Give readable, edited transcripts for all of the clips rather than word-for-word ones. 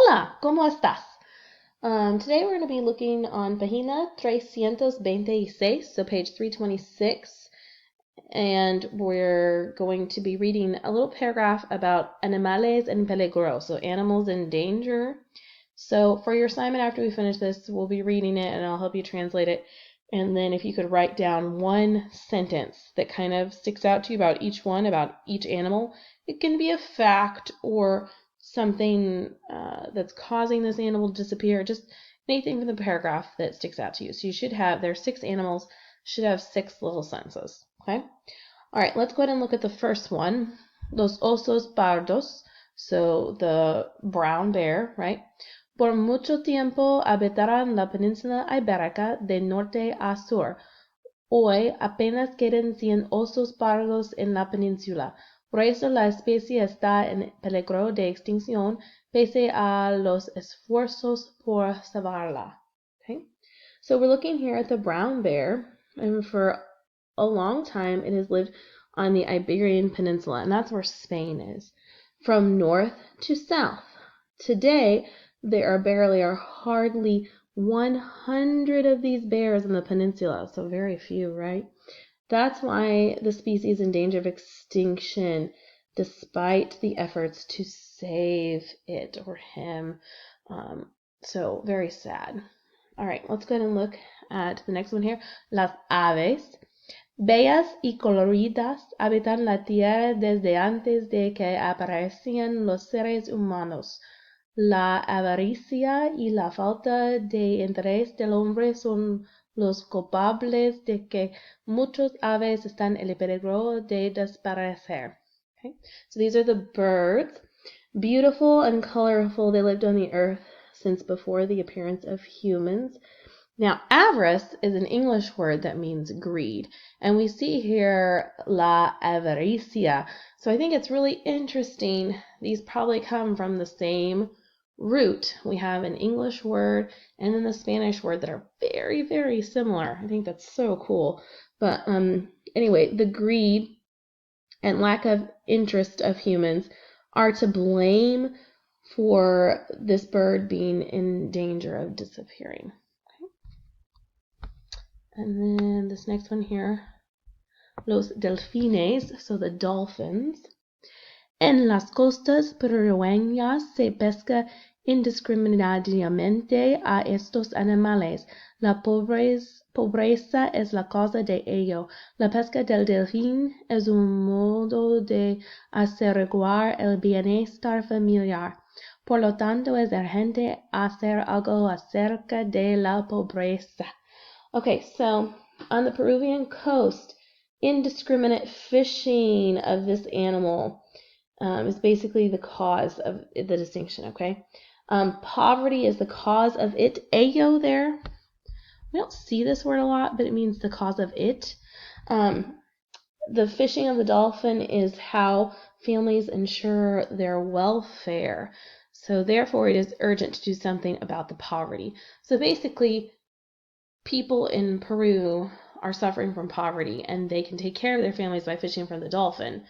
Hola, ¿cómo estás? Today we're going to be looking on página 326, so page 326, and we're going to be reading a little paragraph about animales en peligro, so animals in danger. So for your assignment after we finish this, we'll be reading it and I'll help you translate it. And then if you could write down one sentence that kind of sticks out to you about each one, about each animal. It can be a fact or something that's causing this animal to disappear, just anything from the paragraph that sticks out to you. So you should have, there are 6 animals, should have 6 little sentences, okay? All right, let's go ahead and look at the first one. Los osos pardos, so the brown bear, right? Por mucho tiempo habitaron la península ibérica de norte a sur. Hoy apenas quedan 100 osos pardos en la península. Por eso la especie está en peligro de extinción pese a los esfuerzos por salvarla. Okay? So we're looking here at the brown bear, and for a long time it has lived on the Iberian Peninsula, and that's where Spain is, from north to south. Today, there are barely or hardly 100 of these bears on the peninsula, so very few, right? That's why the species is in danger of extinction, despite the efforts to save it or him. So very sad. All right, let's go ahead and look at the next one here. Las aves, bellas y coloridas, habitan la tierra desde antes de que aparecieran los seres humanos. La avaricia y la falta de interés del hombre son los culpables de que muchas aves están en peligro de desaparecer. Okay? So these are the birds. Beautiful and colorful, they lived on the earth since before the appearance of humans. Now, avarice is an English word that means greed, and we see here la avaricia. So I think it's really interesting. These probably come from the same root. We have an English word and then the Spanish word that are very, very similar. I think that's so cool. But anyway, the greed and lack of interest of humans are to blame for this bird being in danger of disappearing. And then this next one here, los delfines, so the dolphins. En las costas peruanas se pesca indiscriminadamente a estos animales. La pobreza es la causa de ello. La pesca del delfín es un modo de asegurar el bienestar familiar. Por lo tanto, es urgente hacer algo acerca de la pobreza. Okay, so on the Peruvian coast, indiscriminate fishing of this animal is basically the cause of the distinction, okay? Poverty is the cause of it. Ello there, we don't see this word a lot, but it means the cause of it. The fishing of the dolphin is how families ensure their welfare. So therefore, it is urgent to do something about the poverty. So basically, people in Peru are suffering from poverty, and they can take care of their families by fishing for the dolphin,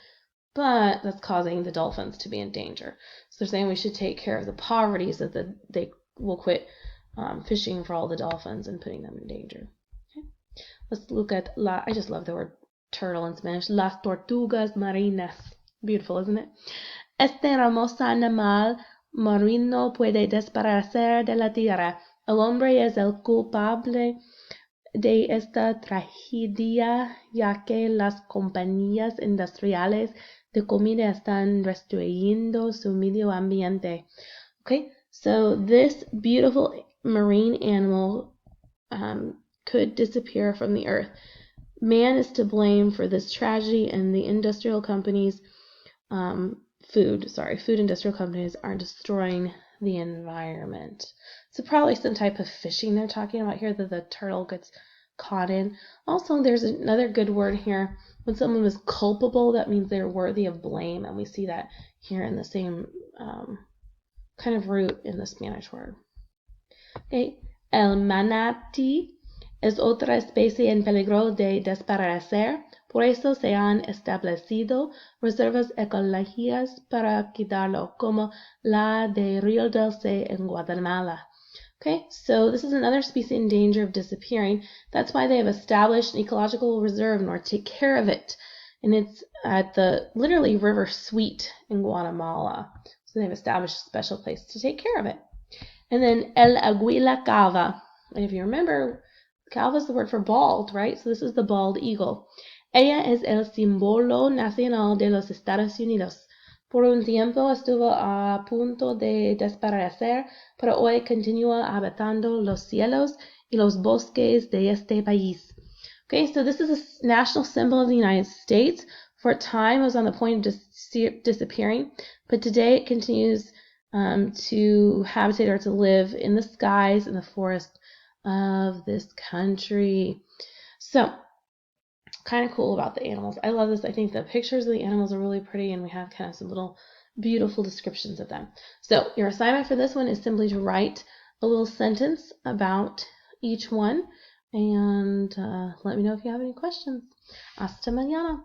but that's causing the dolphins to be in danger. So they're saying we should take care of the poverty so that they will quit fishing for all the dolphins and putting them in danger. Okay. Let's look at I just love the word turtle in Spanish. Las tortugas marinas. Beautiful, isn't it? Este hermoso animal marino puede desaparecer de la tierra. El hombre es el culpable de esta tragedia, ya que las compañías industriales de comida están destruyendo su medio ambiente. Okay, so this beautiful marine animal could disappear from the earth. Man is to blame for this tragedy, and the industrial companies, food industrial companies are destroying the environment. So probably some type of fishing they're talking about here that the turtle gets caught in. Also, there's another good word here. When someone is culpable, that means they're worthy of blame, and we see that here in the same kind of root in the Spanish word. Okay. El manatí es otra especie en peligro de desaparecer. Por eso se han establecido reservas ecológicas para cuidarlo, como la de Río Dulce en Guatemala. Okay, so this is another species in danger of disappearing. That's why they have established an ecological reserve in order to take care of it. And it's at the literally River Sweet in Guatemala. So they've established a special place to take care of it. And then El Aguila Calva. And if you remember, calva is the word for bald, right? So this is the bald eagle. Ella es el símbolo nacional de los Estados Unidos. Por un tiempo estuvo a punto de desaparecer, pero hoy continúa habitando los cielos y los bosques de este país. Okay, so this is a national symbol of the United States. For a time, it was on the point of disappearing, but today it continues to habitate or to live in the skies and the forest of this country. So, kind of cool about the animals. I love this. I think the pictures of the animals are really pretty, and we have kind of some little beautiful descriptions of them. So your assignment for this one is simply to write a little sentence about each one, and let me know if you have any questions. Hasta mañana.